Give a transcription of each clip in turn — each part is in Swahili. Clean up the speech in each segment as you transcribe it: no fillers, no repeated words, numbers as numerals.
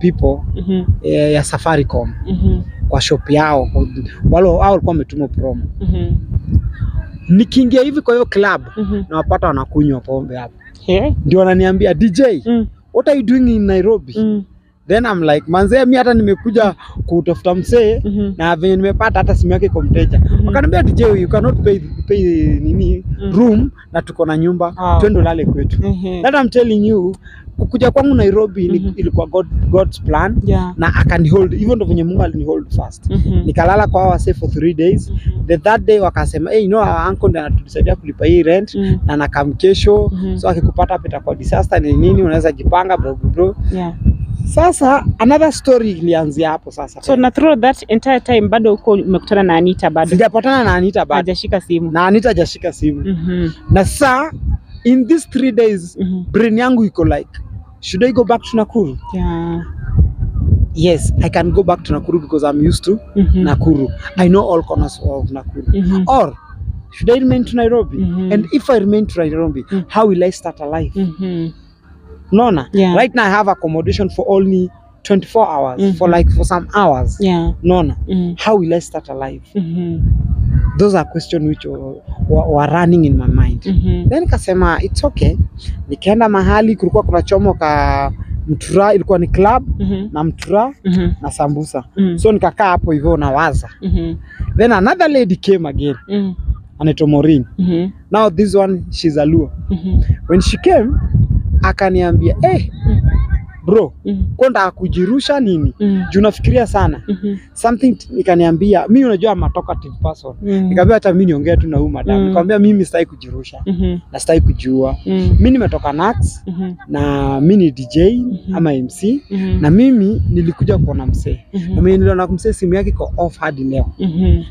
people ya Safaricom kwa shop yao, wale walikuwa wametuma promo. Nikiingia hivi kwa hiyo club na wapata wanakunywa pombe hapo. Ndio wananiambia DJ, what are you doing in Nairobi? Then I'm like, manze mimi hata nimekuja kutafuta msee na venye nimepata hata simu yake kwa mteja. Wakaniambia DJ, you cannot pay nini room na tuko na nyumba, twende lale kwetu. That I'm telling you, kukuja kwangu Nairobi ilikuwa God's plan, na akanihold, even though venye Mungu alinihold fast. Nikalala kwa wase for 3 days. The third day wakasema, hey, you know our uncle ndiye anatusaidia kulipa hii rent na nakam kesho, so akikupata pita kwa disaster ni nini unaweza jipanga bro. Sasa another story ilianzia hapo sasa. So na through that entire time bado uko umekutana na Anita bado? Sijapatana na Anita bado. Hajashika simu. Na Anita hajashika simu. Na saa in these 3 days brain yangu iko like, should I go back to Nakuru? Yes, I can go back to Nakuru because I'm used to Nakuru. I know all corners of Nakuru. Or should I remain to Nairobi? And if I remain to Nairobi, how will I start a life? Nona. Right now I have accommodation for only 24 hours, for some hours. Nona. How will I start a life? Those are questions which were running in my mind. Then kasema it's okay. Nikaenda mahali kulikuwa kuna chomo ka mtura, ilikuwa ni club na mtura na sambusa. So nikakaa hapo hivyo nawaza. Then another lady came again. Anaitwa Maureen. Now this one, she's a Luo. When she came, akaniambia, bro, kwenda kujirusha nini? Juu nafikiria sana. Something nikaniambia, mimi unajua I'm a talkative person. Nikamwambia hata mimi niongea tu na huyu madam. Nikamwambia mimi sitaki kujirusha. Na sitaki kujua. Mimi nimetoka Nax na mimi ni DJ ama MC na mimi nilikuja kuona msee. Na mimi niliona msee simu yake iko off hadi leo.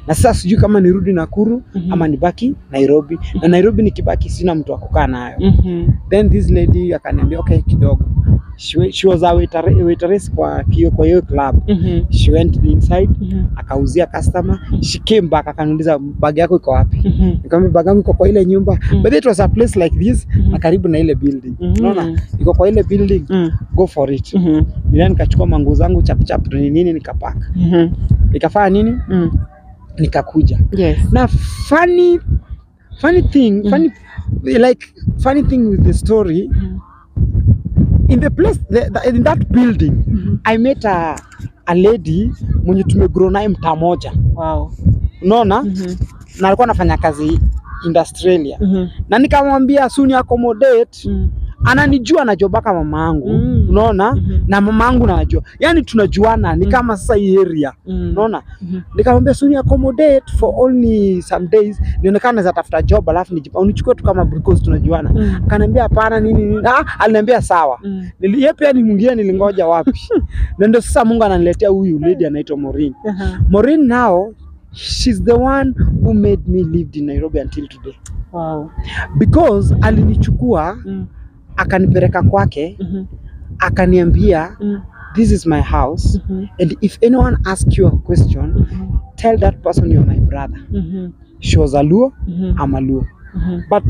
Na sasa sijui kama nirudi Nakuru ama nibaki Nairobi. Na Nairobi nikibaki sina mtu wa kukaa nayo. Then this lady akaniambia okay kidogo. She was a waitress kwa hiyo club. She went inside, akauzia customer. She came back akaniuliza bag yako iko wapi? Nikamwambia bag yangu iko kwa ile nyumba. But it was a place like this, na karibu na ile building. Unaona? Iko kwa ile building. Go for it. Bila nikachukua manguo zangu chap nini nikapaka. Nikafanya nini? Nikakuja. Na funny thing with the story, in the place, in that building, I met a lady mwenye tumegrow naye mtaa moja. Unaona? Na alikuwa anafanya kazi in Australia. Na nikamwambia soon accommodate. Ananijua anajobaka mama yangu. Unaona? Na mama yangu najua. Yaani tunajuana ni kama sasa hii area. Unaona? Nikamwambia soon accommodate for only some days. Nionekana naweza tafuta job alafu unichukue tu kama because tunajuana. Akaniambia hapana nini. Aliniambia sawa. Yeye pia ni mwingine nilingoja wapi. Na ndio sasa Mungu ananiletea huyu lady anaitwa Maureen. Maureen now, she's the one who made me live in Nairobi until today. Because alinichukua akanipeleka kwake, akaniambia this is my house, and if anyone asks you a question, tell that person you're my brother. She was a Luo, I'm a Luo. But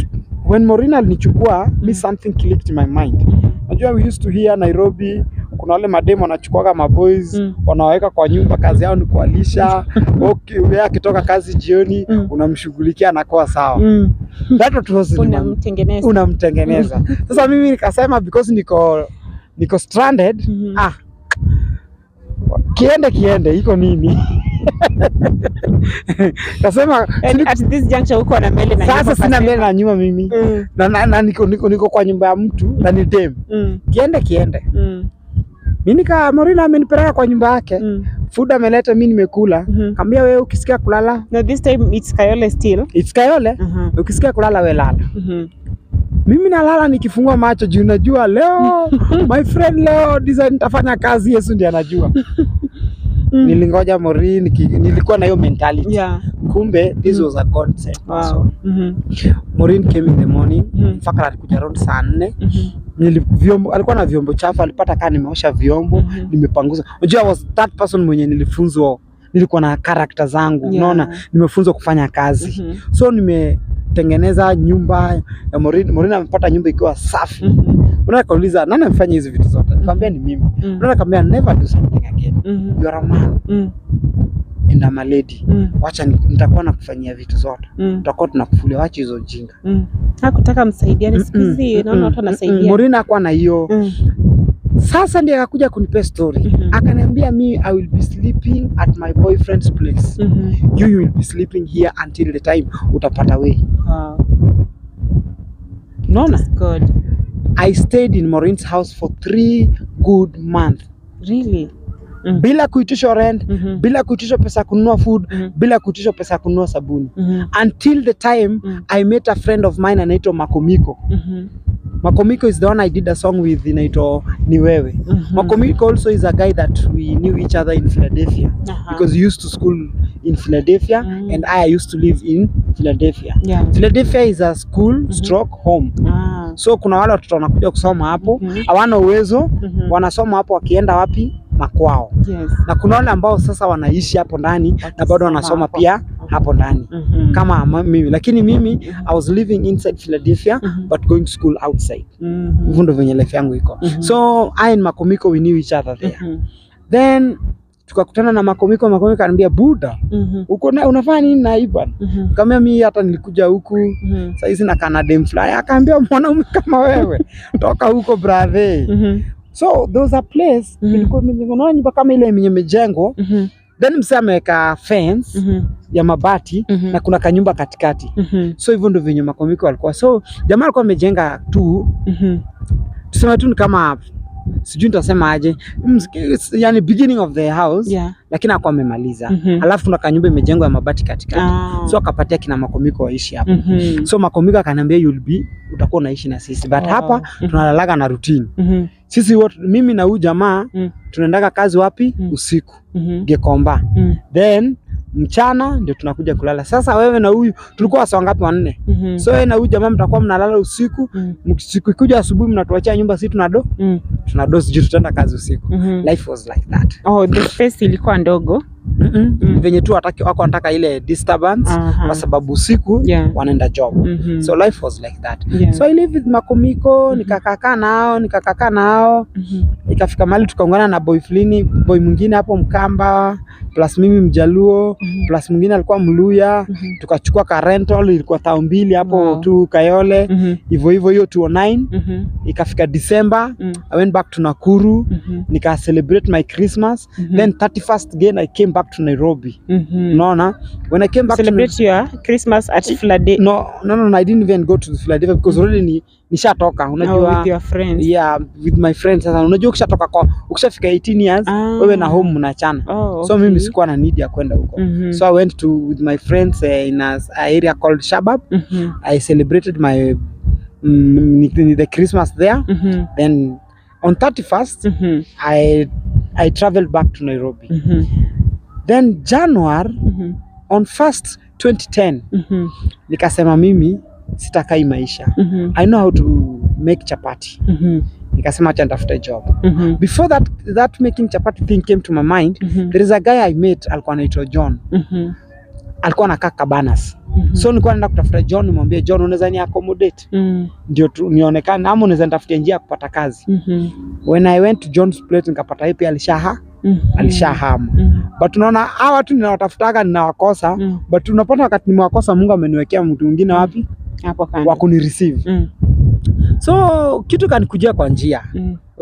when Maureen alinichukua, me something clicked in my mind. Najua we used to hear Nairobi, kuna wale mademo wanachukuaga maboys, wanaweka kwa nyumba, kazi yao ni kualisha. Okay, wewe akitoka kazi jioni, unamshughulikia anakuwa sawa. That was unamtengeneza. Sasa mimi nikasema because niko stranded, kiende iko nini? Kasema at this juncture uko na mbele na nyuma. Sasa sina mbele na nyuma mimi. Na niko kwa nyumba ya mtu na ni dem. Kiende. Mimi Maureen amenipeleka kwa nyumba yake. Food ameleta mimi nimekula. Kaambia wewe ukisikia kulala. No, this time it's Kayole still. It's Kayole. Ukisikia kulala wewe lala. Mimi nalala nikifungua macho juu najua leo my friend leo nitafanya kazi, Yesu ndiye anajua. Nilingoja Maureen, nilikuwa na hiyo mentality. Kumbe this was a God sent person. Maureen came in the morning, mpaka alikuja around saa 4. Alikuwa na vyombo chafu, alipata kama nimeosha vyombo, nimepanguza. Unajua was that person mwenye nilifunzwa, nilikuwa na character zangu, unaona, nimefunzwa kufanya kazi. So kutengeneza nyumba ya Maureen amepata nyumba ikiwa safi. Unaona kauliza nani amefanya hizi vitu zote? Nikamwambia ni mimi. Unaona kaambia never do something again. You are a man. And I'm a lady. Wacha nitakuwa nakufanyia vitu zote. Tutakuwa tunakufulia, wacha hizo jinga. Hakutaka msaidiane siku hizi, naona watu wanasaidia. Maureen hakuwa na hiyo. Sasa ndiye akakuja kunipa story. Akaniambia I will be sleeping at my boyfriend's place. You will be sleeping here until the time utapata way. Wow. Naona? That's good. I stayed in Maureen's house for 3 good months. Really? Bila kuitishwa rent, bila kuitishwa pesa kununua food, bila kuitishwa pesa kununua sabuni. Until the time I met a friend of mine anaitwa Makomiko. Makomiko is the one I did a song with inaitwa Ni Wewe. Makomiko also is a guy that we knew each other in Philadelphia because he used to school in Philadelphia and I used to live in Philadelphia. Philadelphia is a school stroke home. So kuna wale watoto wanakuja kusoma hapo, hawana uwezo, wanasoma hapo wakienda wapi? Makwao. Na kuna wale ambao sasa wanaishi hapo ndani na bado wanasoma pia hapo ndani. Kama mimi, lakini mimi I was living inside Philadelphia but going to school outside. Hivyo ndio venye life yangu iko. So I and Makomiko we knew each other there. Then tukakutana na Makomiko ananiambia Buda, uko unafanya nini na Iban? Kama mimi hata nilikuja huku sasa hizi na Canadian fly. Akaambia mwanaume kama wewe toka huko brother. So there was a place ilikuwa imejenga nyumba kama ile yenye imejengwa. Then msee ameweka fence ya mabati na kuna kanyumba katikati. So hivyo ndio venye Makomiko walikuwa. So jamaa alikuwa amejenga tu tuseme tu ni kama sijui nitasema aje, yani beginning of the house, lakini hakuwa amemaliza. Alafu kuna kanyumba imejengwa ya mabati katikati. So akapatia kina Makomiko waishi hapo. So Makomiko akaniambia utakuwa unaishi na sisi but hapa tunalalaga na routine. Sisi wote mimi na huyu jamaa tunaendaga kazi wapi? Usiku. Gekomba. Then mchana ndio tunakuja kulala. Sasa wewe na huyu tulikuwa saa ngapi? 4. So wewe na huyu jamaa mtakuwa mnalala usiku, siku ikuja asubuhi mnatuachia nyumba, sisi tunado sijui tutaenda kazi usiku. Life was like that. Oh, the space ilikuwa ndogo. Venye tu wako wanataka ile disturbance kwa sababu usiku wanaenda job. So life was like that. So I live with Makomiko, nikakaa nao. Ikafika mahali tukaungana na boy mwingine hapo Mkamba, plus mimi Mjaluo, plus mwingine alikuwa Mluya. Tukachukua ka rental ilikuwa 2,000 hapo tu Kayole. Hivyo hiyo 2009. Ikafika December, I went back to Nakuru, nika celebrate my Christmas. Then 31st again I came back to Nairobi. No, when I came back celebrate your Christmas at Philadelphia. No, I didn't even go to Philadelphia because already nishatoka, unajua. With your friends. Yeah, with my friends. Sasa unajua ukishafika 18 years wewe na home mnachana. So mimi sikuwa na need ya kwenda huko. So I went with my friends in an area called Shabab. I celebrated my the Christmas there. Then on 31st I traveled back to Nairobi. Then January on 1st 2010 nikasema mimi sitakai maisha. I know how to make chapati. Nikasema acha nitafute job. Before that making chapati thing came to my mind, there is a guy I met alikuwa anaitwa John. Alikuwa anakaa Cabanas. So nilikuwa naenda kutafuta John, nimwambie John unaweza ni accommodate ndio nionekane ama unaweza nitafutia njia ya kupata kazi. When I went to John's place nikapata yeye pia alishahama. But unaona hawa watu ninawatafutaga ninawakosa, but unapata wakati nimewakosa Mungu ameniwekea mtu mwingine wapi hapo kando wa kuni receive. So kitu kanikujia kwa njia.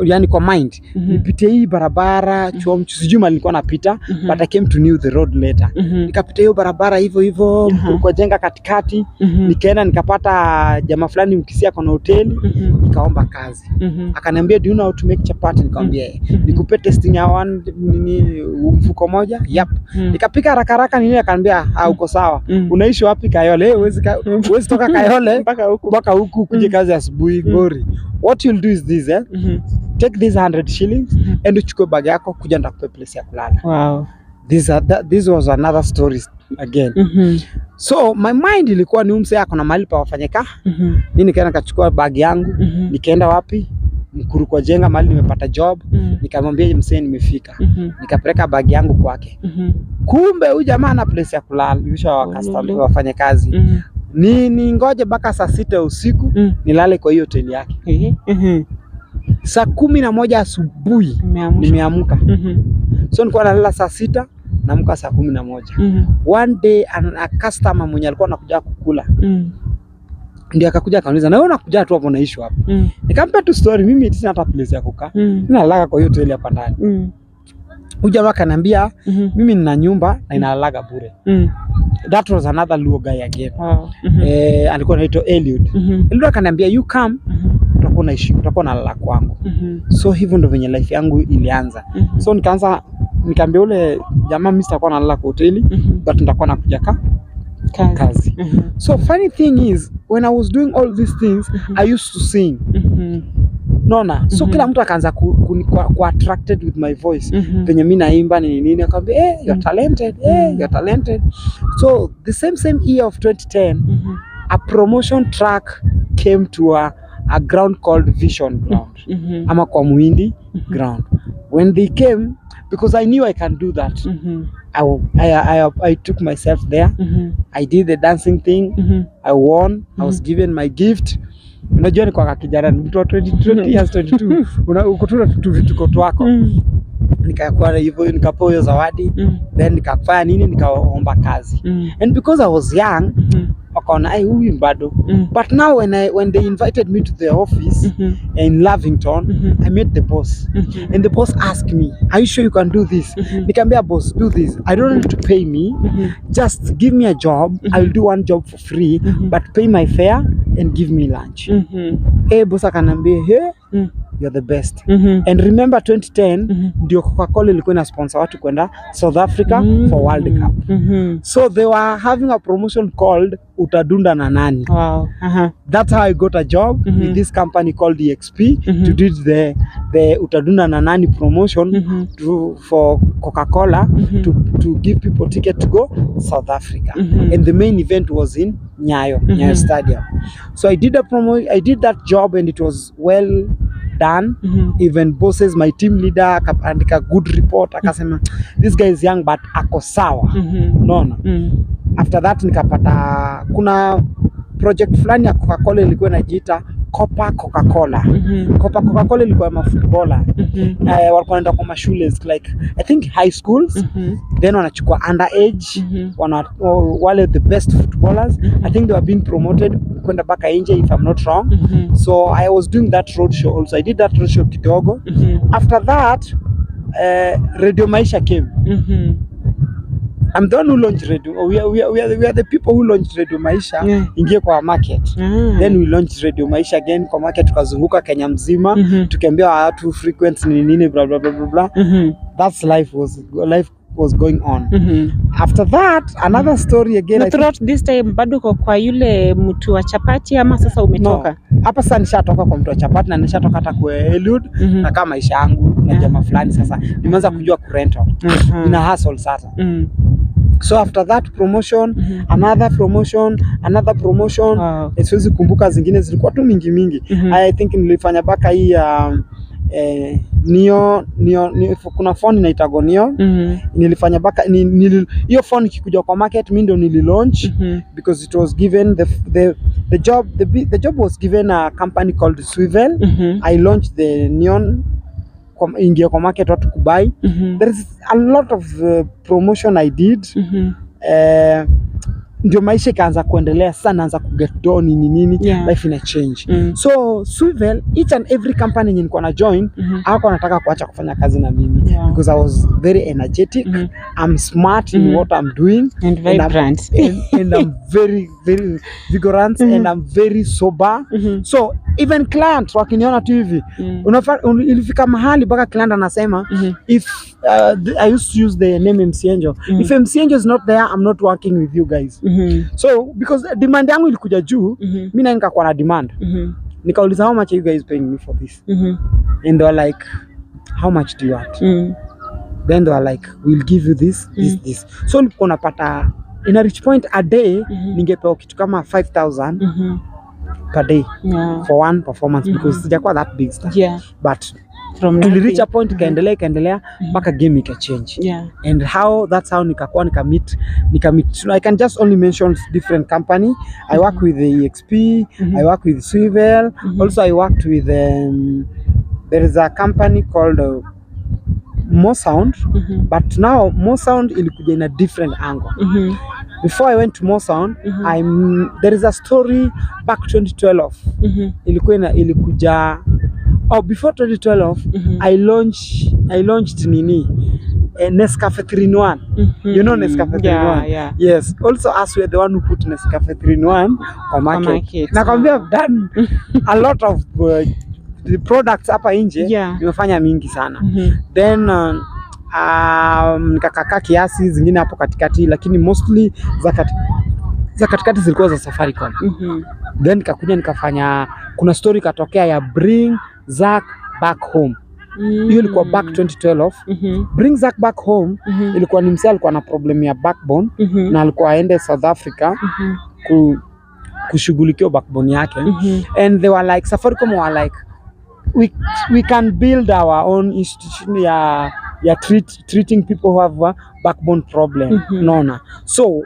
Yani kwa mind nipitie hii barabara sijui mali nilikuwa napita, but I came to know the road later. Nikapita hiyo barabara hivyo kwa jenga katikati. Nikaenda nikapata jamaa fulani Mkisia kwa hoteli, nikaomba kazi. Akaniambia do you know how to make chapati? Nikamwambia nikupe testing ya mfuko moja. Yep. Nikapika haraka akaniambia uko sawa. Unaishi wapi? Kayole. Huwezi toka Kayole mpaka huku kuje kazi asubuhi ngori. What you'll do is this take these 100 shillings and uchukue bag yako kuja ndakupe place ya kulala. Wow. This was another story again. So my mind ilikuwa ni umse yako na mahali pa wafanyeka. Mimi nikaenda nikachukua bag yangu, nikaenda wapi? Mkuru kwa jenga mahali nimepata job. Nikamwambia msee nimefika. Nikapeleka bag yangu kwake. Kumbe huyu jamaa ana place ya kulala, yusha wa customer wafanye kazi. Ni ngoje mpaka saa 6 usiku nilale kwa hiyo hoteli yake. Saa 11 asubuhi nimeamka. So nilikuwa nalala saa 6 naamka saa 11. One day a customer mwenye alikuwa anakuja kukula ndio akakuja akaniuliza, na wewe unakuja tu hapo unaishi hapo? Nikampa tu story, mimi sina hata place ya kukaa. Ninalala kwa hiyo hoteli hapa ndani. Huja akaniambia mimi nina nyumba na inalalaga bure. That was another Luo guy again. Alikuwa anaitwa Eliud. Eliud akaniambia you come, utakuwa unaishi, utakuwa unalala kwangu. So hivyo ndio venye life yangu ilianza. So nikaambia ule jamaa mimi sitakuwa nalala kwa hoteli, but nitakuwa nakuja kazi. So funny thing is when I was doing all these things I used to sing. Naona so kila mtu akaanza ku attracted with my voice. Venye mimi naimba nini akamwambia you're talented, you're talented. So the same year of 2010 a promotion track came to a ground called Vision Ground. Ama kwa Muhindi ground. When they came, because I knew I can do that, I took myself there. I did the dancing thing. I won. I was given my gift. Unajua ni kwa kijana mtu wa 20 years 22 ukutuna vitu twako. Nikakuwa hivyo, nikapewa hiyo zawadi. Then nikafanya nini, nikaomba kazi. And because I was young, wakaona huyu bado. But now when they invited me to the office in Lavington, I met the boss. And the boss asked me, are you sure you can do this? Nikamwambia boss, do this. I don't need to pay me. Just give me a job. I will do one job for free, but pay my fare and give me lunch. Boss akanambia, you're the best. And remember 2010 ndio Coca-Cola ilikuwa ina sponsor watu kwenda South Africa for World Cup. So they were having a promotion called Utadunda na Nani. Wow. That's how I got a job with this company called EXP to do the Utadunda na Nani promotion for Coca-Cola to give people ticket to go South Africa. And the main event was in Nyayo Stadium. So I did that job and it was well done. Even bosses, my team leader andika good report, akasema this guy is young but ako sawa. After that nikapata kuna project fulani ya Coca-Cola ilikuwa inajiita Coca-Cola. Coca-Cola ilikuwa ma footballer. Walikuwa wanaenda kwa mashule like I think high schools. Then wanachukua underage, wale the best footballers. I think they were being promoted kwenda baka nje if I'm not wrong. So I was doing that road show also. I did that road show kidogo. After that Radio Maisha came. I'm the one who launched Radio. We are the people who launched Radio Maisha ingie kwa market. Then we launched Radio Maisha again kwa market, tukazunguka Kenya mzima, tukiambia watu frequency nini blah blah blah blah. That's life was going on. After that another story again. Na throughout this time bado kwa yule mtu wa chapati ama sasa umetoka? No. Hapa sasa nishatoka kwa mtu wa chapati na nishatoka hata kwa Eliud na kama maisha yangu na jamaa fulani sasa nimeanza kujua kurento. Nina hustle sasa. So after that promotion, another promotion. Wow. Siwezi kumbuka zingine zilikuwa tu mingi. I think nilifanya baka hii Nio kuna phone inaitwa Nio. Nilifanya baka hiyo phone ikikuja kwa market mimi ndio nililaunch because it was given the job was given a company called Swivel. I launched the Neon ingia kwa market watu kubai. There is a lot of promotion I did. Ndio maisha ikaanza kuendelea sana, naanza kuget down nini life ina change. So Swivel, each and every company nilikuwa na join hako nataka kuacha kufanya kazi na mimi because I was very energetic. I'm smart in what I'm doing and vibrant and I'm very very vigorous and I'm very sober. So even clients wakiniona tu hivi ilifika mahali baka client anasema if I used to use the name MC Angel. If MC Angel is not there, I'm not working with you guys. So because demand yangu ilikuja juu, mimi na nikakuwa na demand. Nikauliza how much are you guys paying me for this? And they were like, how much do you want? Then they were like, we'll give you this. So nilikuwa napata in a rich point a day ningepewa kitu kama 5,000 per day for one performance because sijakuwa that big stuff. But Ili reach a point ikaendelea mpaka game ika change. And that's how nika meet. I can just only mention different company. I work with the EXP, I work with Swivel, also I worked with there is a company called More Sound, but now More Sound ilikuja in a different angle. Before I went to More Sound, there is a story back 2012. Ilikuja before 2012, I launched Nescafe 3-in-1. You know Nescafe 3-in-1? Yes. Also, us were the one who put Nescafe 3-in-1 on market. Nakwambia I've done a lot of the products hapa nje, nimefanya mingi sana. Then nikakaka kiasi zingine hapo katikati, lakini mostly za katikati zilikuwa za Safaricom. Then nikakuja nikafanya, kuna story katokea ya Bring Zack Back Home. Hiyo ilikuwa back 2012. Bring Zack Back Home ilikuwa ni msee alikuwa na problem ya backbone na alikuwa aende South Africa kushughulikia backbone yake. And they were like, Safaricom were like, we can build our own institution ya treating people who have a backbone problem. So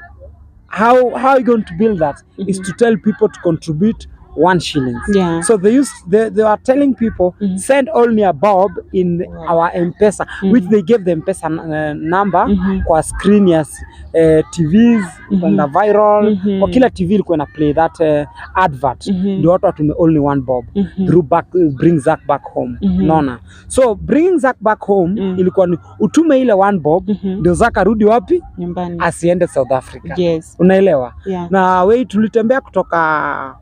how are you going to build that? Is to tell people to contribute 1 shilling. So they are telling people send only a bob in our M-Pesa, which they gave the M-Pesa number kwa screen ya TVs kwenda viral. Kwa kila TV ilikuwa na play that advert. Ndio watu watume only 1 bob through Bring Zack Back Home. So Bring Zack Back Home ilikuwa ni utume ile 1 bob ndio Zack arudi wapi? Nyumbani. Asiende South Africa. Unaelewa? Na wewe tulitembea kutoka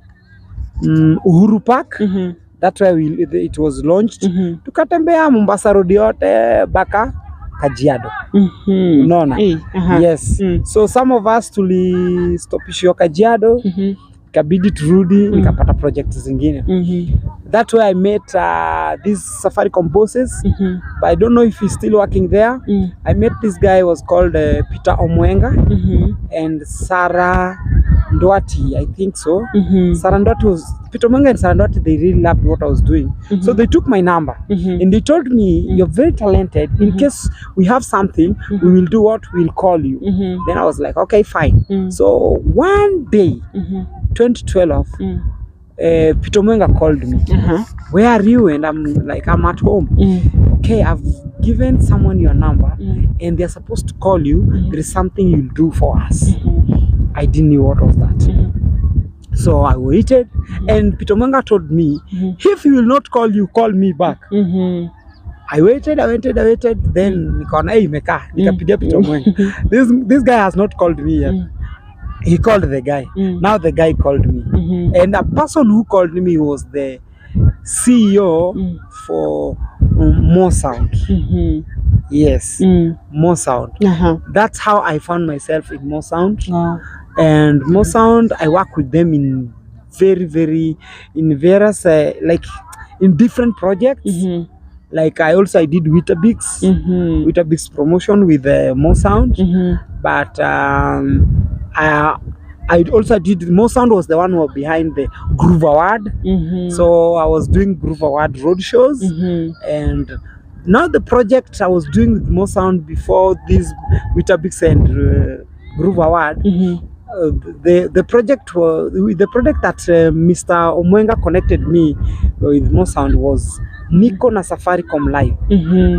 Uhuru Park, that's where it was launched. Tukatembea Mombasa Road yote baka Kajiado. Unaona? Yes. So some of us tulistopishiwa Kajiado, kabidi turudi, nikapata projects zingine. That's where I met these Safaricom bosses, but I don't know if he's still working there. I met this guy was called Peter Omwenga and Sarah Ndwati, I think so. Sarah Ndwati Peter Omwenga and Sarah Ndwati, they really loved what I was doing. So they took my number and they told me, you're very talented. In case we have something, we will do what? We'll call you. Then I was like, okay, fine. So one day, 2012, Peter Omwenga called me. Where are you? And I'm like, I'm at home. Okay, I've given someone your number and they're supposed to call you. There is something you'll do for us. I didn't know what was that. So I waited and Peter Omwenga told me, if he will not call you, call me back. I waited. Then nikaona imekaa, nikapigia Peter Omwenga. This guy has not called me yet. He called the guy. Now the guy called me. And a person who called me was the CEO for More Sound. Yes, More Sound. That's how I found myself in More Sound. And More Sound, I work with them in various like in different projects. Like I did Weetabix promotion with More Sound, but I also did, More Sound was the one who was behind the Groove Award. So I was doing Groove Award road shows. And now the project I was doing with More Sound before this Weetabix and Groove Award, the project that Mr. Omwenga connected me with More Sound was Niko na Safaricom Live,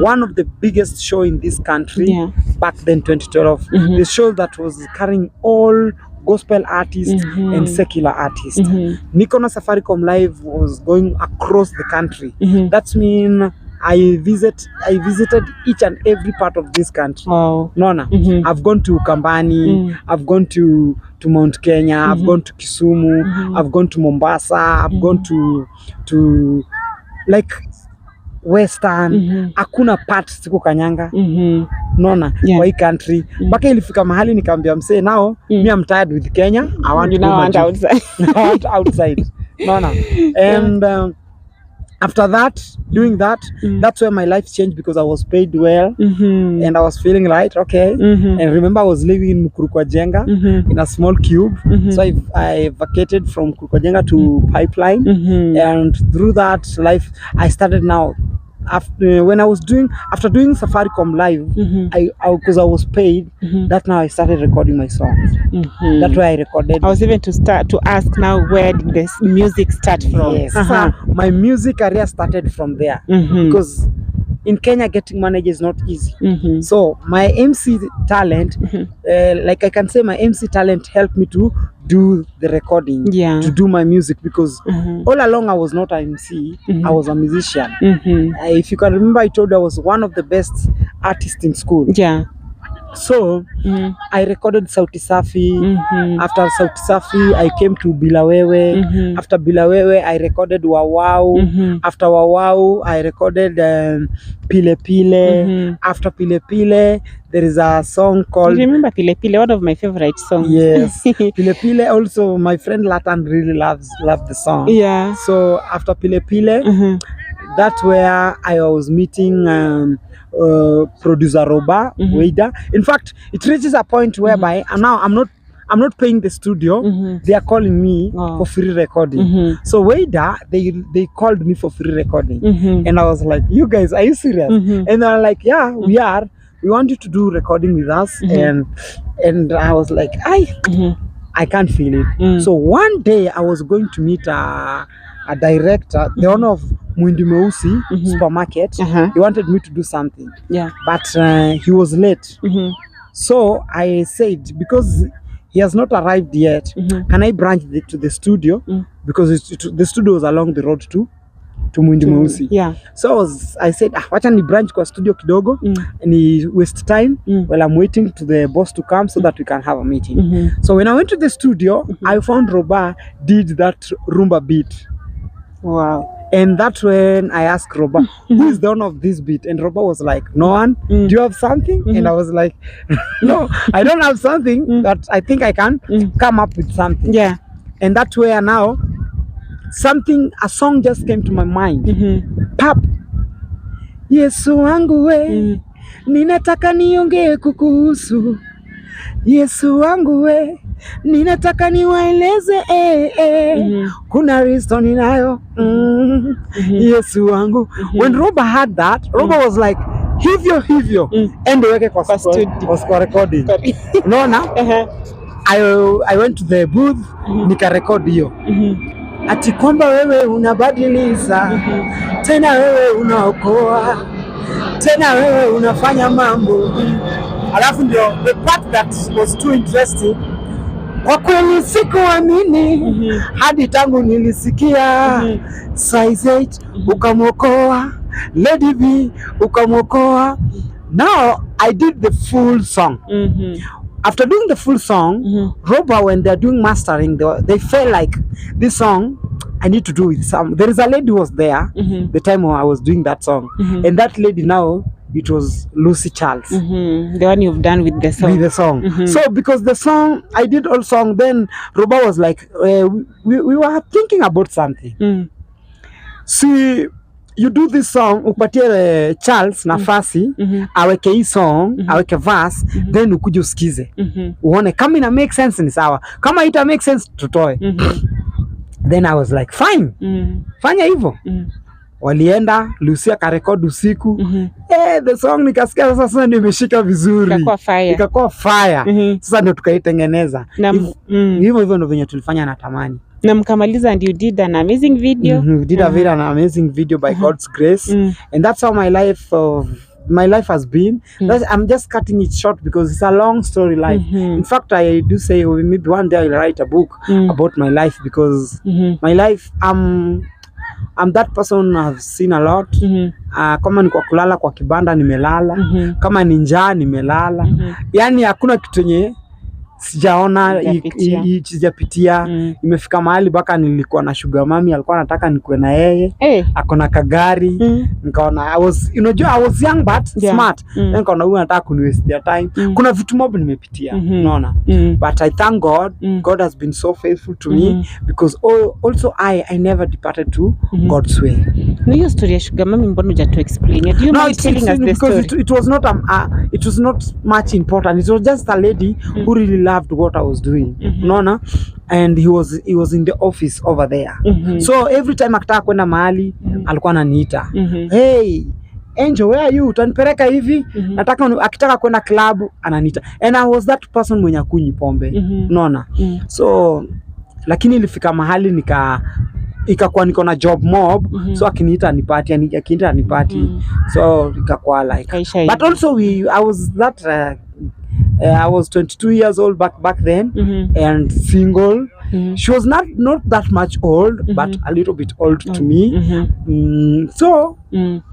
one of the biggest show in this country back then, 2012. The show that was carrying all gospel artists and secular artists. Niko na Safaricom Live was going across the country. That means I visited each and every part of this country. I've gone to Kambani, I've gone to Mount Kenya, I've gone to Kisumu, I've gone to Mombasa, I've gone to like Western. Hakuna part siku kanyanga. Kwa hii country. Mpaka ilifika mahali nikamwambia msee, now me I'm tired with Kenya, I want to go outside. I want outside. And after that, doing that, that's where my life changed, because I was paid well and I was feeling right, okay. And remember I was living in Mkurukwajenga in a small cube. So I vacated from Mkurukwajenga to Pipeline, and through that life I started now after doing Safaricom Live, because I was paid, that now I started recording my songs. That's where I recorded. I was even to ask now, where did this music start from? Yes. My music career started from there, because in Kenya getting manager is not easy. So my MC talent, like I can say my MC talent helped me to do the recording, to do my music, because all along I was not an MC, I was a musician. If you can remember, I told you I was one of the best artists in school. So I recorded Sauti Safi. After Sauti Safi, I came to Bila Wewe. After Bila Wewe, I recorded Wawau. After Wawau, I recorded Pile Pile. After Pile Pile, there is a song called... You remember Pile Pile, one of my favorite songs. Yes. Pile Pile also, my friend Latan really loved the song. So after Pile Pile, that's where I was meeting producer Roba Weida. In fact, it reaches a point whereby now I'm not paying the studio. They are calling me for free recording. So Weida, they called me for free recording, and I was like, "You guys, are you serious?" And they're like, "Yeah, we are. We want you to do recording with us." And I was like, I can't feel it. So one day I was going to meet a director, the owner of Mwindi Meusi supermarket. He wanted me to do something, but he was late. So I said, because he has not arrived yet, can I branch to the studio? Because the studio was along the road to Mwindi Meusi. So I said, wacha ni branch kwa studio kidogo, and he waste time while I'm waiting to the boss to come so that we can have a meeting. So when I went to the studio, I found Roba did that rumba beat. Wow. And that's when I asked Roba, who is the owner of this beat? And Roba was like, no one. Do you have something? And I was like, no, I don't have something, but I think I can come up with something. And that's where now a song just came to my mind. Pap, Yesu wangu we, ninataka niongee kukuhusu. Yesu wangu we, ninataka niwaeleze kuna reason ninayo. Yesu wangu. When Roba had that, Roba was like, hivyo ende weke kwa recording. Unaona? I went to the booth, nika record hiyo. Ati kwamba wewe unabadilisha, tena wewe unaokoa, tena wewe unafanya mambo. Alafu ndio the part that was too interesting. Kwa kweli sikuamini hadi tangu nilisikia size 8 ukamwokoa, Lady B ukamwokoa. Now I did the full song. After doing the full song, Roba, when they're doing mastering, they felt like this song I need to do with some. There is a lady who was there the time when I was doing that song, and that lady now, it was Lucy Charles, the one you've done with the song. So because the song, I did all song, then Roba was like, we were thinking about something. See, you do this song, upatie Charles nafasi, aweke hii song, aweke verse, then ukuje usikize. Uone kama ina make sense ni sawa, kama ita make sense tutoe. Then I was like, fine, fanya hivyo. Walienda, Lucia karekodi usiku. The song nikasikia sasa ndio imeshika vizuri. Ikakuwa fire. Sasa ndio tukaitengeneza. Hivyo ndio venye tulifanya na Tamani. Na mkamaliza, and you did an amazing video. We did an amazing video by God's grace. And that's how my life has been. I'm just cutting it short because it's a long story life. In fact, I do say maybe one day I'll write a book about my life, because my life, I'm that person I've seen a lot. Kama ni kwa kulala kwa kibanda nimelala, kama ni njaa nimelala. Yani hakuna kitu yenye sijaona, sijapitia. Imefika mahali baka nilikuwa na sugar mami, alikuwa anataka nikuwe na yeye. Akona kagari. Nikaona I was young but smart. Nikaona huyu anataka kuniwaste their time. Kuna vitu mob nimepitia, unaona. But I thank God. God has been so faithful to me, because also I never departed to God's way. No, your story ya sugar mami mbona hujatu explain? Do you mind telling us the story? Because it was not much important. It was just a lady who really loved what I was doing. Unaona? And he was in the office over there. So every time akitaka kwenda mahali alikuwa ananiita. Hey, Angel, where are you? Utanipeleka hivi? Nataka akitaka kwenda club ananiita. And I was that person mwenye kunywi pombe. Unaona? So lakini ilifika mahali ikakuwa niko na job mob, so akiniita nipati, akiniita nipati. So ikakuwa like but also I was 22 years old back then, and single. She was not that much old, but a little bit old to me. So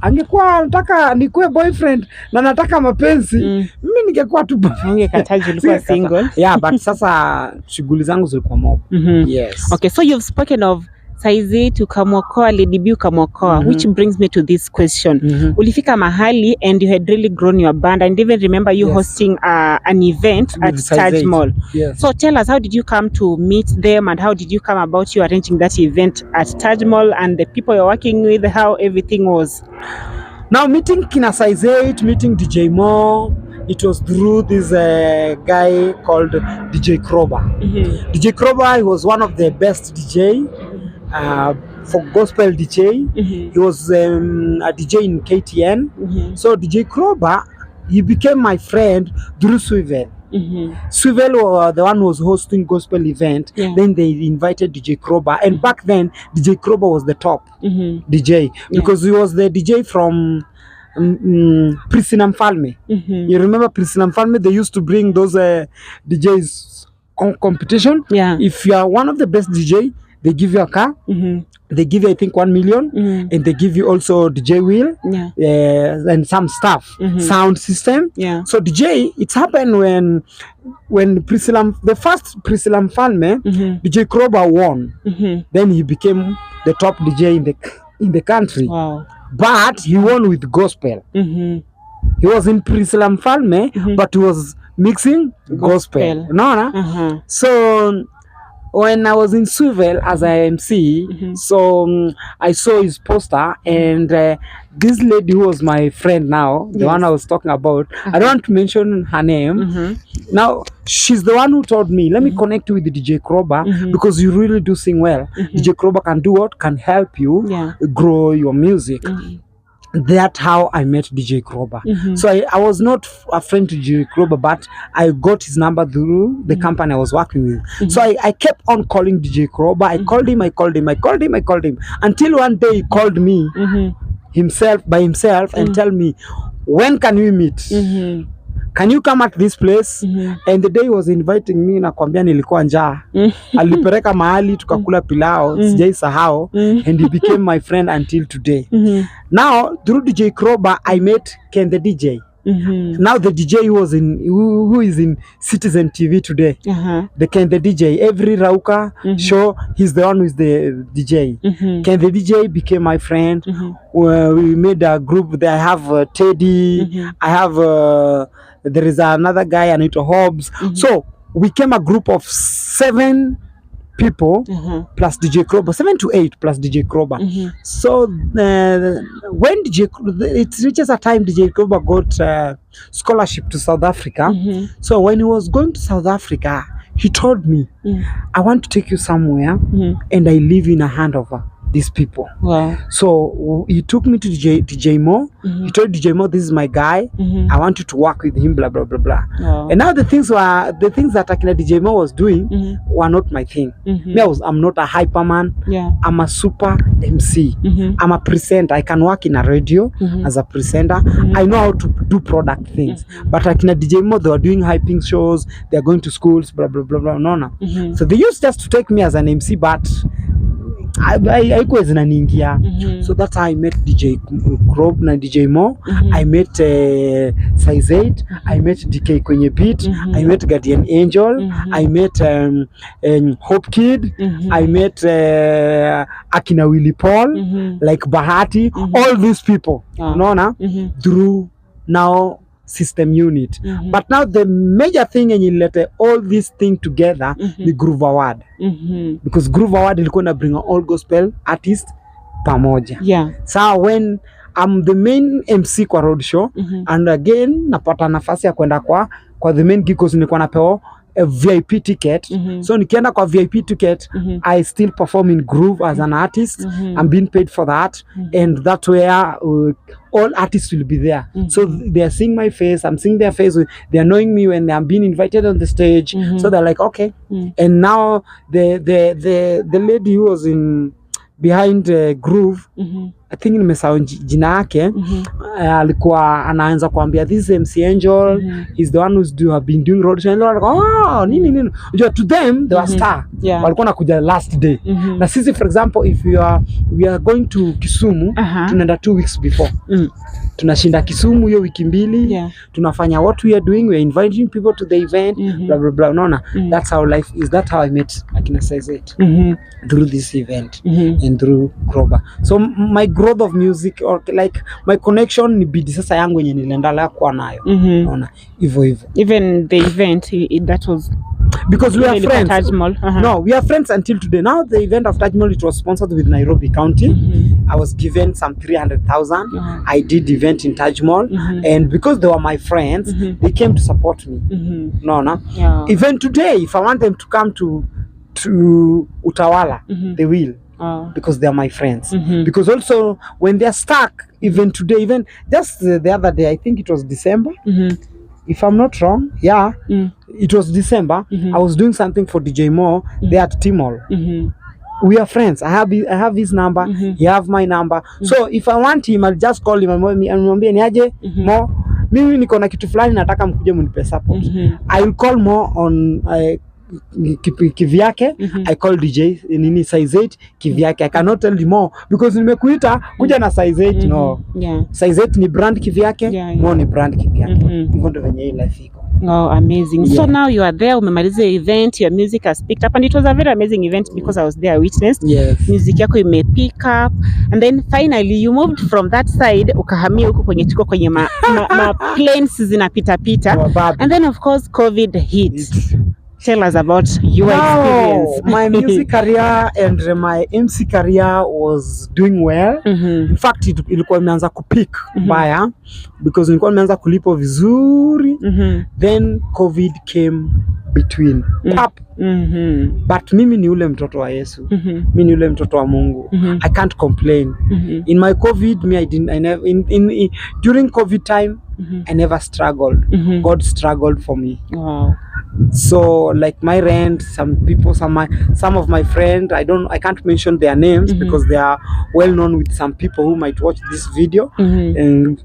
angekuwa nataka nikuwe boyfriend na nataka mapenzi, mimi ningekuwa tu ungekataje ulikuwa single. Yeah, but sasa shughuli zangu zilikuwa mob. Yes. Okay, so you've spoken of saizi tukamwokoa Lady ukamwokoa, which brings me to this question. Ulifika mahali and you had really grown your band, and even remember you hosting an event at Taj Mall. So tell us, how did you come to meet them, and how did you come about you arranging that event at Taj Mall, and the people you're working with, how everything was? Now meeting Kina Size 8, meeting DJ Mo, it was through this guy called DJ Crowbar. DJ Crowbar, he was one of the best DJ for gospel DJ. He was a DJ in KTN. So DJ Crowbar, he became my friend through Swivel. Swivel, the one who was hosting gospel event. Then they invited DJ Crowbar, and back then DJ Crowbar was the top DJ because he was the DJ from Priscilla Mfalme. You remember Priscilla Mfalme? They used to bring those DJs competition. If you are one of the best DJ, they give you a car. They give you, I think, 1 million, and they give you also DJ wheel, and some stuff, sound system. So DJ, it's happened when Priscilla, the first Priscilla Mfalme, DJ Crowbar won. Then he became the top DJ in the country. But he won with gospel. He was in Priscilla Mfalme, but he was mixing gospel. No. So when I was in Swivel as a MC, so I saw his poster, and this lady who was my friend now, the one I was talking about, I don't want to mention her name. Now, she's the one who told me, let me connect you with the DJ Crowbar, because you really do sing well. DJ Crowbar can do what? Can help you grow your music. That's how I met DJ Crowbar. So I was not a friend to DJ Crowbar, but I got his number through the company I was working with. So I kept on calling DJ Crowbar. I called him until one day he called me by himself and tell me, when can we meet? Can you come at this place? And the day he was inviting me, nakwambia nilikuwa njaa. Alipeleka mahali tukakula pilao, sijai sahau, and he became my friend until today. Now through DJ Crowbar, I met Ken the DJ. Now the DJ who is in Citizen TV today. The Ken the DJ, every Rauka show, he's the one who is the DJ. Ken the DJ became my friend. We made a group. I have Teddy. I have there is another guy, Anita Hobbs. So we came a group of 7 people plus DJ Crowbar, 7 to 8 plus DJ Crowbar. So when it reaches a time DJ Crowbar got scholarship to South Africa. So when he was going to South Africa, he told me, I want to take you somewhere, and I live in a handover. These people. So he took me to DJ Mo. He told DJ Mo, this is my guy. I want you to work with him, blah blah blah blah. And now the things that Akina DJ Mo was doing were not my thing. I'm not a hyper man. I'm a super MC. I'm a presenter. I can work in a radio as a presenter. I know how to do product things. But Akina DJ Mo, they were doing hyping shows. They're going to schools, blah blah blah blah. No. So they used just to take me as an MC, but haikuwa zinaniingia. So that's how I met DJ Crowbar na DJ Mo. I met Size 8. I met DK kwenye beat. I met Guardian Angel. I met Hope Kid. I met Akina Willie Paul, like Bahati. All these people, through now system unit. But now the major thing and you let all these things together, the Groove Award. Because Groove Award ilikuwa na bring all gospel artists pamoja. So when I'm the main MC kwa road show, and again napata nafasi ya kwenda kwa the main gig, because nilikuwa napewa a VIP ticket. So nikienda kwa VIP ticket, I still perform in Groove as an artist. I'm being paid for that, and that's where all artists will be there. So they are seeing my face, I'm seeing their face, they are knowing me when I'm being invited on the stage. So they're like, okay. And now the lady who was in behind Groove, I think nimesahau jina yake, alikuwa anaanza kuambia this is MC Angel, he's the one who's have been doing road show, and they're like, oh nini to them they were star, walikuwa nakuja last day. Na sisi for example, if we are going to Kisumu, tunaenda 2 weeks before. Tunashinda Kisumu hiyo wiki mbili, tunafanya what we are doing, we are inviting people to the event, blah blah blah. Unaona, that's how life is. That's how I met Akina Says It, through this event and through Crowbar. So my growth of music, or like my connection, ni bidi sasa yangu yenye niliendala kwa nayo. Unaona, hivyo even the event that was because we are friends. No, we are friends until today. Now the event of Taj Mahal, it was sponsored with Nairobi County. I was given some 300,000. I did event in Taj Mahal, and because they were my friends, they came to support me. No. Even today, if I want them to come to Utawala, they will. Because they are my friends. Because also when they are stuck, even today, even just the other day, I think it was December, if I'm not wrong, it was December. I was doing something for DJ Mo there at Timol. We are friends. I have his number. He have my number. So if I want him, I'll just call him and mwambie niaje Mo, mimi niko na kitu fulani nataka mkuje mnipe support. I will call Mo on kivyake. I call DJ nini Size 8 kivyake. I cannot tell you more because nimekuita kuja na Size 8. No, Size 8 ni brand kivyake, Mo ni brand kivyake. Hivyo ndio venye life iko. Oh, amazing. So now you are there, umemaliza event, your music has picked up, and it was a very amazing event because I was there, I witnessed. Music yako ime pick up, and then finally you moved from that side ukahamia huko kwenye tuko kwenye ma planes zinapita pita, and then of course COVID hit. Tell us about your experience. My music career and my MC career was doing well. In fact, ilikuwa imeanza kupick mbaya because nilikuwa nimeanza kulipo vizuri. Then COVID came between. But mimi ni ule mtoto wa Yesu. Mimi ni ule mtoto wa Mungu. I can't complain. In my COVID, I never during COVID time, I never struggled. God struggled for me. Wow. So like my rent, some of my friends, I can't mention their names because they are well known with some people who might watch this video. And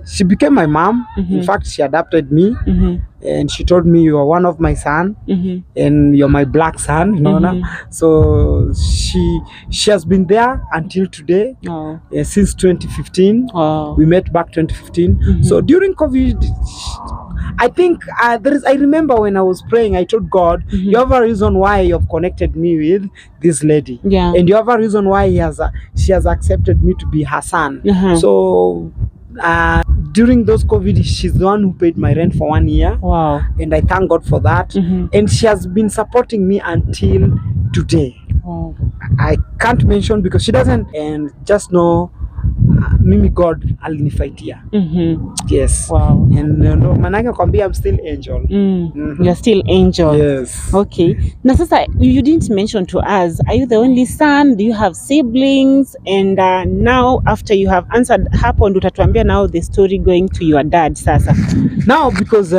she became my mom. In fact, she adopted me, and she told me, you are one of my son, and you're my black son. So she has been there until today, since 2015. We met back 2015. So during COVID, I think I remember when I was praying, I told God, you have a reason why you have connected me with this lady, and you have a reason why she has accepted me to be her son. So during those COVID, she's the one who paid my rent for 1 year. Wow. And I thank God for that. And she has been supporting me until today. Wow. I can't mention because she doesn't, and just know mimi God alinifaitia. Yes. Wow. And manake kwambia I'm still Angel. You're still Angel. Yes. Okay. Na sasa you didn't mention to us, are you the only son? Do you have siblings? And now after you have answered hapo ndo utatuambia now the story going to your dad sasa. Now because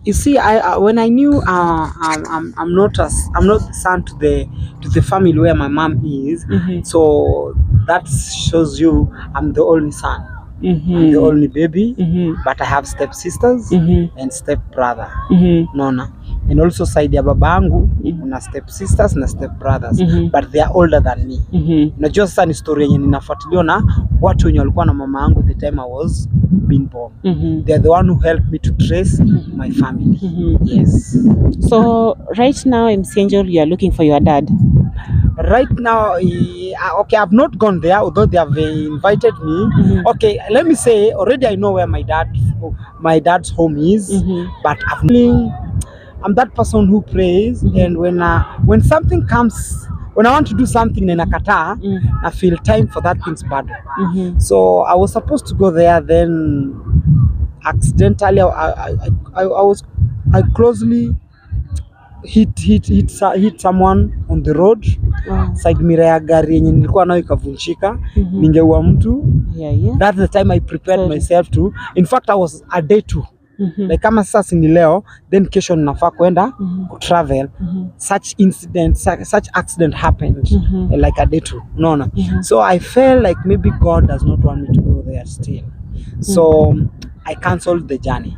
you see, when I knew I'm not the son to the family where my mom is, so that shows you I'm the only son. I'm the only baby, but I have step sisters and step brother. Nona. And also side ya babangu kuna step sisters na step brothers, but they are older than me. Unajua sasa ni story yenye ninafuatilia na watu wenye walikuwa na mama yangu the time I was being born. They are the one who helped me to trace my family. Yes. So right now, MC Angel, you are looking for your dad. Right now, okay, I've not gone there, although they have invited me. Okay, let me say, already I know where my dad's home is, but I'm that person who prays, and when something comes, when I want to do something in Nakata, I feel time for that thing's bad. So I was supposed to go there, then accidentally I closely hit someone on the road. Side mirror ya gari yenye nilikuwa nayo ikavunjika. Ningeua mtu. That's the time I prepared myself to. In fact, I was a day too. Like kama sasa ni leo, then kesho ninafaa kwenda travel. Such accident happened like a day too. No. So I felt like maybe God does not want me to go there still. So I cancelled the journey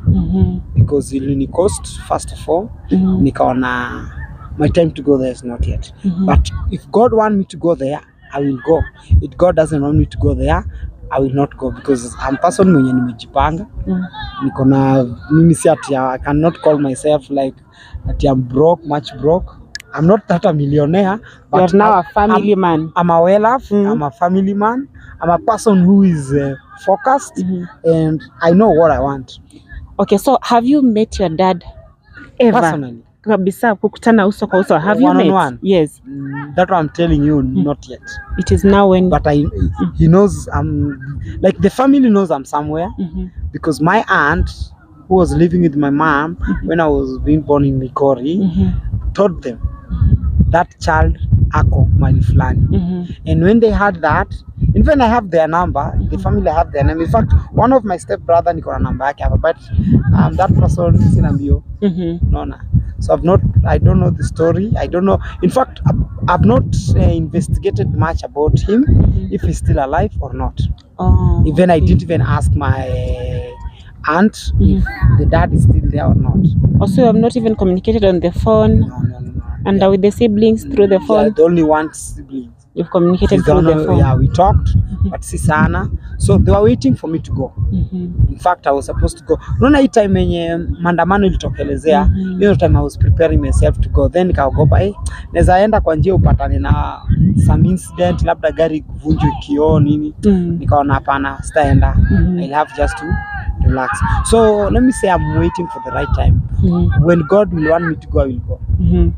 because it really cost. First of all, nikaona my time to go there is not yet. But if God wants me to go there, I will go. If God doesn't want me to go there, I will not go because I'm a person mwenye nimejipanga. Niko na mimi si ati I cannot call myself like ati I'm much broke. I'm not that a millionaire, but you're now a family man. I'm a well-off, I'm a family man. I'm a person who is focused and I know what I want. Okay, so have you met your dad ever? Personally. Kabisa kukutana uso kwa uso. Have you met? One? Yes. That's what I'm telling you, not yet. It is now when. But he knows like the family knows I'm somewhere because my aunt who was living with my mom when I was being born in Migori told them that child ako mali fulani. And when they had that, in fact I have their number, the family have their number. In fact, one of my stepbrother niko na number yake hapa, but that person sina mbio. Naona. So I don't know the story. I don't know. In fact, I've not investigated much about him, if he's still alive or not. Even I didn't even ask my aunt if the dad is still there or not. Also, you have not even communicated on the phone? No. And with the siblings through the phone? Yeah, the only one sibling. You've communicated through the phone? Yeah, we talked, but si sana. So they were waiting for me to go. In fact, I was supposed to go. Unaona hii time yenye maandamano ilitokelezea, hiyo time I was preparing myself to go. Then nikaogopa, naweza enda kwa njia upatane na some incident, labda gari kuvunjwa kioo nini. Nikaona hapana, sitaenda. I'll have just to relax. So let me say I'm waiting for the right time. When God will want me to go, I will go.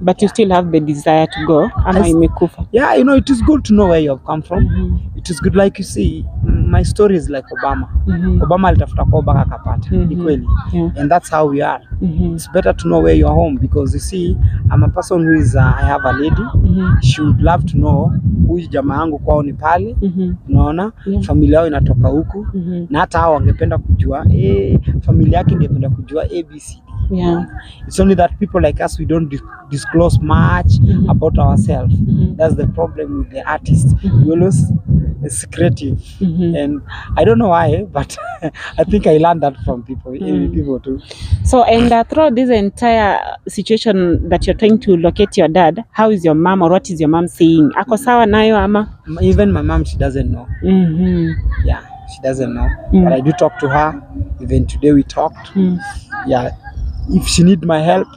But you still have the desire to go? Ama imekufa? Yeah, you know, it is good to know where you have come from. It is good, like you see, my story is like Obama. Obama alitafuta kwa baka kapata. Ni kweli. And that's how we are. It's better to know where you are home because you see, I'm a person who is, I have a lady. She would love to know huyu jamaa yangu kwao ni pale. Unaona? Familia yao inatoka huku. Na hata hao wangependa kujua, familia yake ingependa kujua ABCD. It's only that people like us, we don't disclose much about ourselves. That's the problem with the artists. We always secretive, and I don't know why, but I think I learned that from people too. So, and throughout this entire situation that you're trying to locate your dad, how is your mom, or what is your mom saying? Ako sawa nayo ama? Even my mom, she doesn't know. Yeah, she doesn't know. But I do talk to her. Even today we talked. Yeah. If she need my help,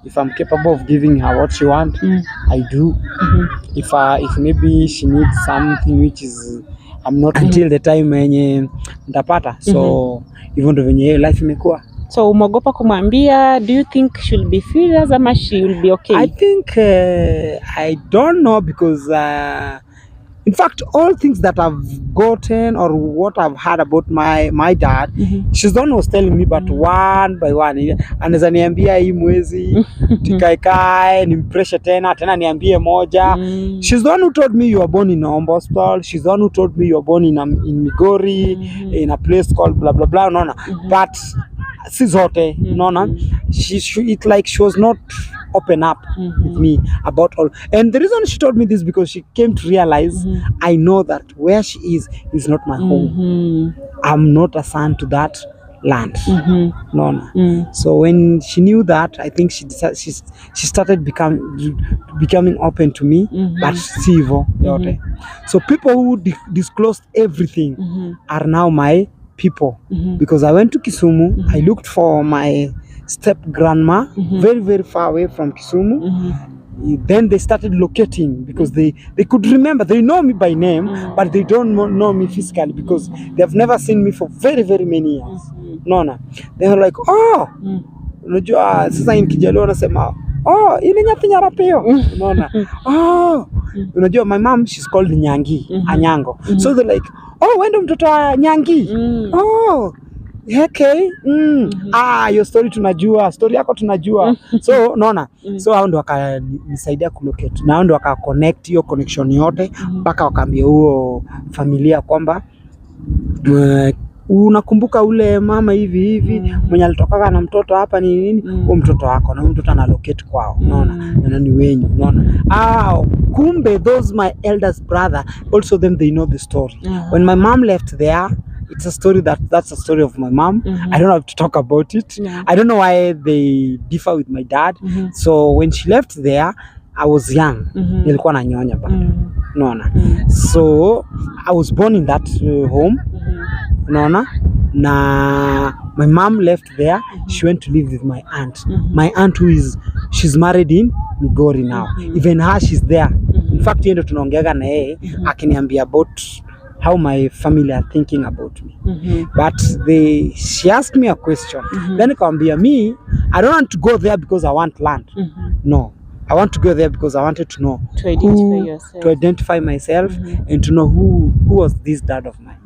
if I'm capable of giving her what she want, I do. If maybe she needs something which is I'm not until the time yenye ndapata. So even ndo venye life imekuwa. So umogopa kumwambia, do you think she'll be furious ama she will be okay? I think I don't know because in fact, all things that I've gotten or what I've heard about my dad, she's the one who was telling me, but one by one. Anaweza niambia hii mwezi tikaikae nimpreshe tena niambie moja. She's the one who told me you were born in a hospital. She's the one who told me you were born in Migori, in a place called blah blah blah. No. But si zote, it's like she was not open up with me about all. And the reason she told me this because she came to realize I know that where she is not my home. I'm not assigned to that land. So when she knew that, I think she started becoming open to me. But sivo yote. So people who disclosed everything are now my people. Because I went to Kisumu, I looked for my step grandma very, very far away from Kisumu. Then they started locating because they could remember. They know me by name, but they don't know me physically because they have never seen me for very, very many years. They were like, oh, unajua sasa nikijaliwa wanasema, oh, ile nyati nyarapeo. Oh, unajua my mom, she's called Nyangi, Anyango. So they're like, oh, wende mtoto wa Nyangi. Oh, okay, your story tunajua, story yako tunajua. So unaona, so hao ndio wakanisaidia kulocate, na hao ndio waka connect hiyo connection yote mpaka wakaambia huo familia kwamba unakumbuka ule mama hivi mwenye alitoka na mtoto hapa ni nini, huo mtoto wako, na mtoto ana locate kwao, unaona, na ni wenyu, unaona. Kumbe those my eldest brother also them they know the story. When my mom left there, it's a story that's a story of my mom. I don't have to talk about it. I don't know why they differ with my dad. So when she left there, I was young. Nilikuwa nanyonya bado. Unaona. So I was born in that home. Unaona. Na my mom left there. She went to live with my aunt. My aunt she's married in Migori now. Even her, she's there. In fact, yeye ndo tunaongeaga na yeye akiniambia about how my family are thinking about me. But she asked me a question. Then nikamwambia me, I don't want to go there because I want land. No, I want to go there because I wanted to know to identify myself and to know who was this dad of mine.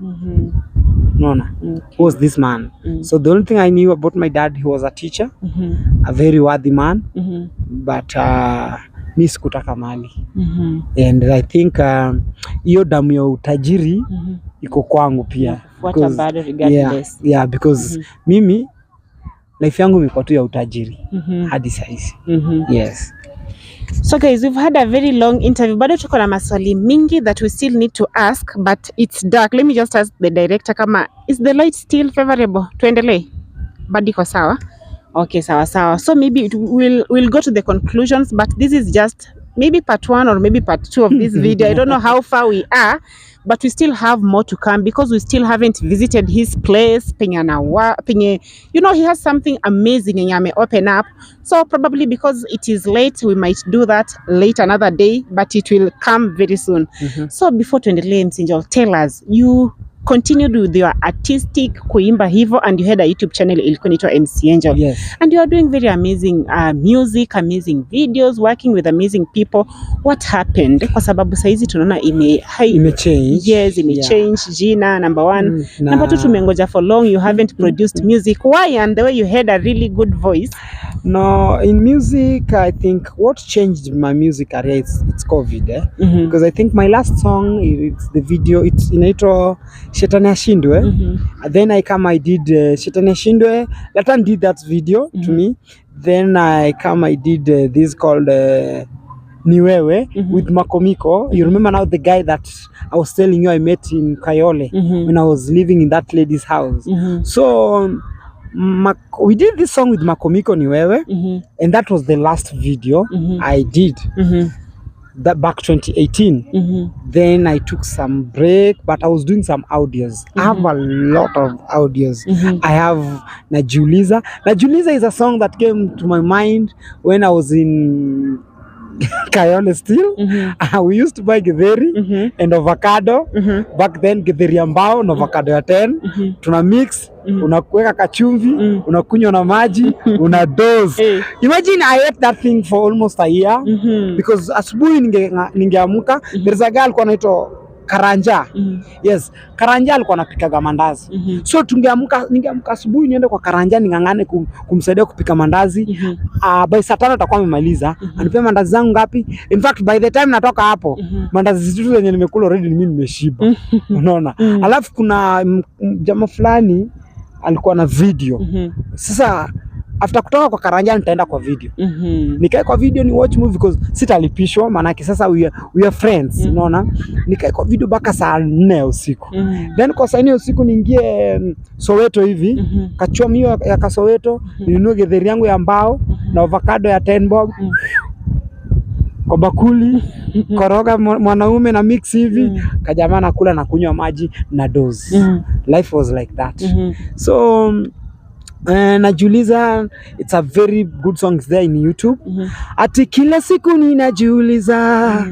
Who was this man? So the only thing I knew about my dad, he was a teacher, a very worthy man, but mi sikutaka mali. And I think hiyo damu ya utajiri iko kwangu pia. Because mimi life yangu imekuwa tu ya utajiri hadi saizi. Yes. So guys, we've had a very long interview. Bado tuko na maswali mingi that we still need to ask, but it's dark. Let me just ask the director kama, is the light still favorable? Tuendelee? Bado iko sawa? Okay, sawa. So maybe we'll go to the conclusions, but this is just maybe part 1 or maybe part 2 of this video. I don't know how far we are, but we still have more to come because we still haven't visited his place. Penye, you know, he has something amazing and yame open up. So probably because it is late, we might do that late another day, but it will come very soon. So before tuendelee, Msinjol, tell us, you continued with your artistic kuimba hivo, and you had a YouTube channel ilikuwa inaitwa MC Angel. Yes. And you are doing very amazing music, amazing videos, working with amazing people. What happened? Kwa sababu saizi tunaona imechange. Yes, imechange. Jina number 1. Number 2, tumengoja for long, you haven't produced music. Why? And the way you had a really good voice. No, in music, I think what changed my music career it's COVID, because I think my last song, it's the video, it's inaitwa Shetani Ashindwe. Then I did Shetani Ashindwe. Latan did that video to me. Then I did this called Niwewe with Makomiko. You remember now the guy that I was telling you I met in Kayole when I was living in that lady's house. So we did this song with Makomiko Niwewe, and that was the last video I did. That back 2018. Then I took some break, but I was doing some audios. I have a lot of audios. I have Najiuliza. Najiuliza is a song that came to my mind when I was in Kayole still. We used to buy githeri and avocado. Back then githeri ambao na avocado ya 10. Tuna mix, unakuweka kachumvi, unakunywa na maji, una dose. Imagine I ate that thing for almost a year because asubuhi ningeamka, there's a girl alikuwa anaitwa Karanja. Yes, Karanja alikuwa anapika mandazi. So ningeamka asubuhi niende kwa Karanja ningangane kumsaidia kupika mandazi. By saa 5 atakuwa amemaliza. Anipea mandazi zangu ngapi? In fact by the time natoka hapo, mandazi zitu zenye nimekula already mimi nimeshiba. Unaona? Alafu kuna jamaa fulani alikuwa na video. Sasa after kutoka kwa Karanja nitaenda kwa video. Nikae kwa video ni watch movie because sitalipishwa, maana sasa we are friends, unaona. Nikae kwa video mpaka saa 4 usiku. Then kwa saa 4 usiku niingie Soweto hivi, kachoma hiyo ya Kasoweto, ninunue githeri yangu ya mbao na avocado ya 10 bob. Kwa bakuli, koroga mwanaume na mix hivi, kajamaa nakula na kunywa maji na dose. Life was like that. So Najiuliza, it's a very good song there in YouTube. Ati kila siku ninajiuliza,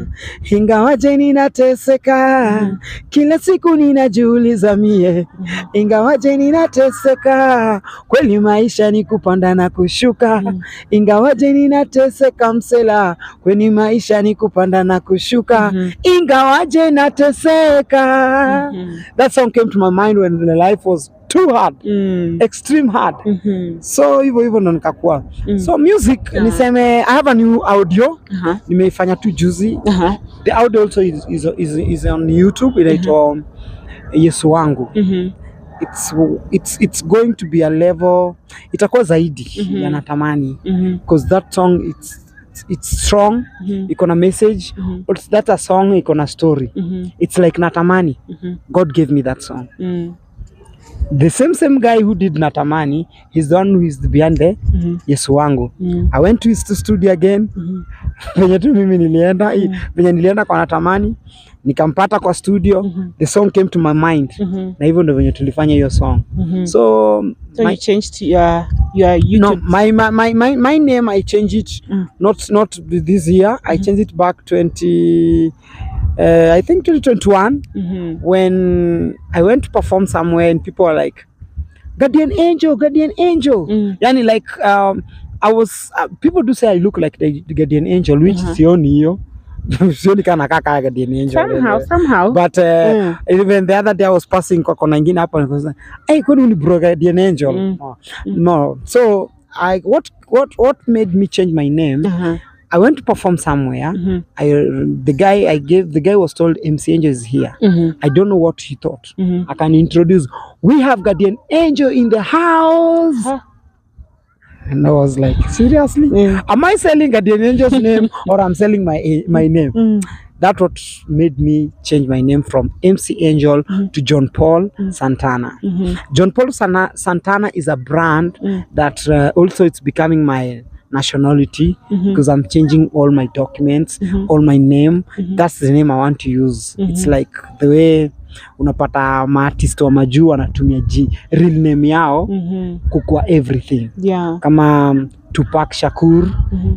ingawaje ninateseka. Kila siku ninajiuliza mie, ingawaje ninateseka. Kweli maisha ni kupanda na kushuka. Ingawaje ninateseka msela, kweli maisha ni kupanda na kushuka. Ingawaje nateseka. That song came to my mind when the life was too hard, extreme hard. So hivyo ndo nikakuwa. So music niseme I have a new audio nimeifanya tu juzi. The audio also is on YouTube inaitwa Yesu wangu. It's going to be a level, itakuwa zaidi ya natamani, because that song it's strong, iko na message, but that a song iko na story. It's like Natamani. God gave me that song. The same guy who did Natamani, he's the one who is behind the Yesu wangu. I went to his studio again. Venye tu mimi nilienda kwa Natamani, nikampata kwa studio, the song came to my mind. Na hivyo ndio venye tulifanya hiyo song. So you changed your YouTube. No, my name I changed it not this year. I changed it back I think 2021 when I went to perform somewhere and people were like, Guardian Angel. Yani like I was people do say I look like the Guardian Angel, which sioni hiyo. Sioni kana kaka Guardian Angel. Somehow. But even the other day I was passing kwa kona nyingine hapa and I was like, hey, kwani ni bro Guardian Angel? No. So what made me change my name? I went to perform somewhere. The guy was told MC Angel is here. I don't know what he thought. I can introduce. We have Guardian Angel in the house. And I was like, seriously? Am I selling Guardian Angel's name or I'm selling my name? That's what made me change my name from MC Angel to John Paul Santana. John Paul Santana is a brand that also it's becoming my nationality, because I'm changing all my documents, all my name. That's the name I want to use. It's like the way unapata maartist wa majuu wanatumia real name yao kukua everything. Kama Tupac Shakur,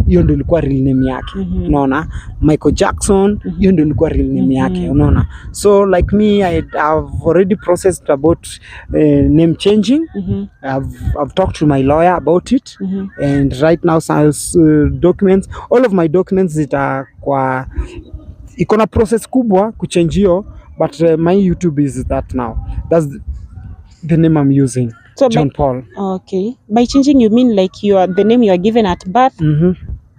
hiyo ndio ilikuwa real name yake. Unaona? Michael Jackson, hiyo ndio ilikuwa real name yake. Unaona? So like me, I've already processed about name changing. I've talked to my lawyer about it, and right now documents, all of my documents zitakuwa iko na process kubwa kuchange hiyo, but my YouTube is that now. That's the name I'm using. So John Paul. Okay. By changing, you mean like the name you are given at birth?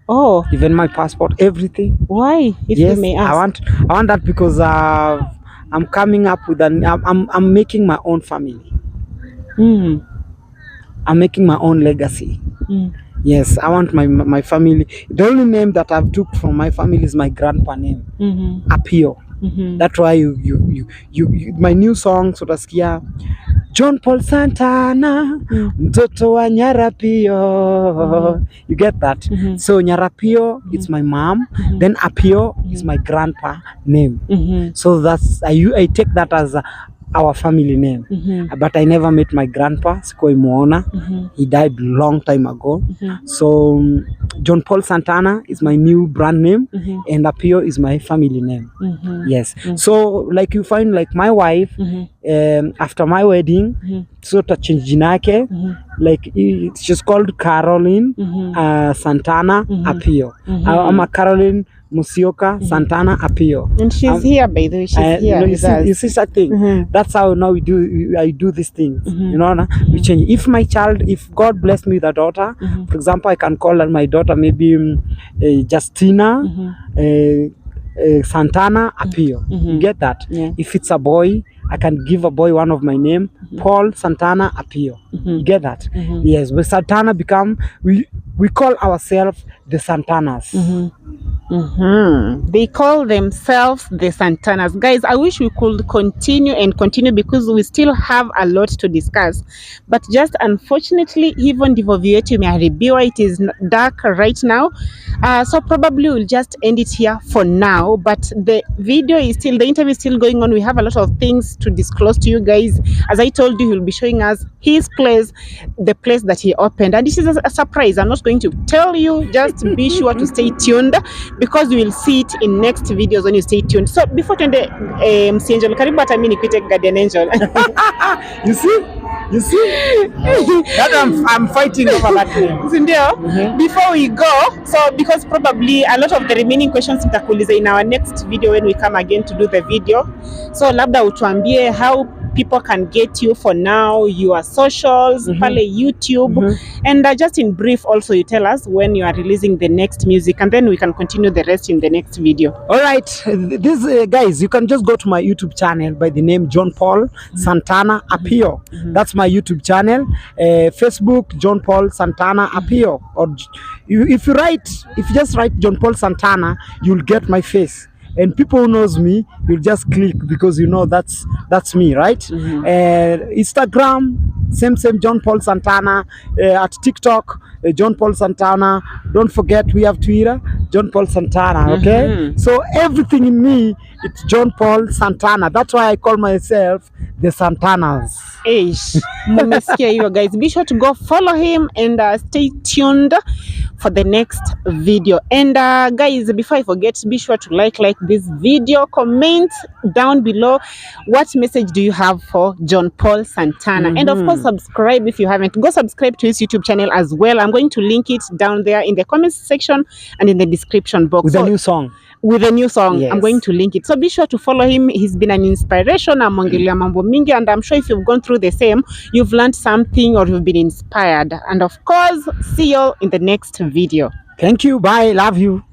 Oh. Even my passport, everything. Why? If yes, you may ask. I want that because I'm coming up with I'm making my own family. I'm making my own legacy. Yes, I want my family. The only name that I've took from my family is my grandpa name, Apio. That's why you my new song utasikia John Paul Santana, mtoto wa Nyarapio. You get that? So Nyarapio, it's my mom. Then Apio is my grandpa name. So that's I take that as our family name. But I never met my grandpa. Sikoi muona. He died long time ago. So John Paul Santana is my new brand name, and Apio is my family name. Yes. So like you find like my wife, after my wedding, so to change jina yake, like it's just called Caroline Santana Apio. I'm a Caroline Musioka Santana Apio. And she's here, by the way. She's here. You see that thing? That's how now I do these things. You know, we change. If God bless me with a daughter, for example, I can call my daughter maybe Justina Santana Apio. You get that? If it's a boy, I can give a boy one of my name, Paul Santana Apio. You get that? Yes, but Santana become, we call ourselves the Santanas. They call themselves the Santanas. Guys, I wish we could continue because we still have a lot to discuss. But just unfortunately, even ndivyo vyetu imeharibiwa. It is dark right now. So probably we'll just end it here for now. But the interview is still going on. We have a lot of things to disclose to you guys. As I told you, he'll be showing us his place, the place that he opened. And this is a surprise. I'm not going to tell you. Just be sure to stay tuned, because we will see it in next videos when you stay tuned. So before tuende MC Angel, karibu hata mimi nikuite Guardian Angel. You see that I'm fighting over that name. Before we go, so because probably a lot of the remaining questions nitakuuliza in our next video when we come again to do the video. So labda utuambie how people can get you for now, your socials, pale YouTube, and just in brief also you tell us when you are releasing the next music, and then we can continue the rest in the next video. All right, this guys, you can just go to my YouTube channel by the name John Paul Santana Apio. That's my YouTube channel. Facebook John Paul Santana Apio, or if you just write John Paul Santana, you'll get my face. And people who knows me, you'll just click because you know that's me, right? Instagram, same John Paul Santana. At TikTok, John Paul Santana. Don't forget we have Twitter, John Paul Santana. Okay, so everything in me, it's John Paul Santana. That's why I call myself the Santanas. Mumesikia hiyo guys. Be sure to go follow him and stay tuned for the next video. And guys, before I forget, be sure to like this video, comment down below what message do you have for John Paul Santana, and of course subscribe if you haven't. Go subscribe to his YouTube channel as well. I'm going to link it down there in the comments section and in the description box with a new song. With a new song, yes. I'm going to link it. So be sure to follow him. He's been an inspiration. Amongelia mambo mingi, and I'm sure if you've gone through the same, you've learned something or you've been inspired. And of course, see you in the next video. Thank you. Bye. Love you.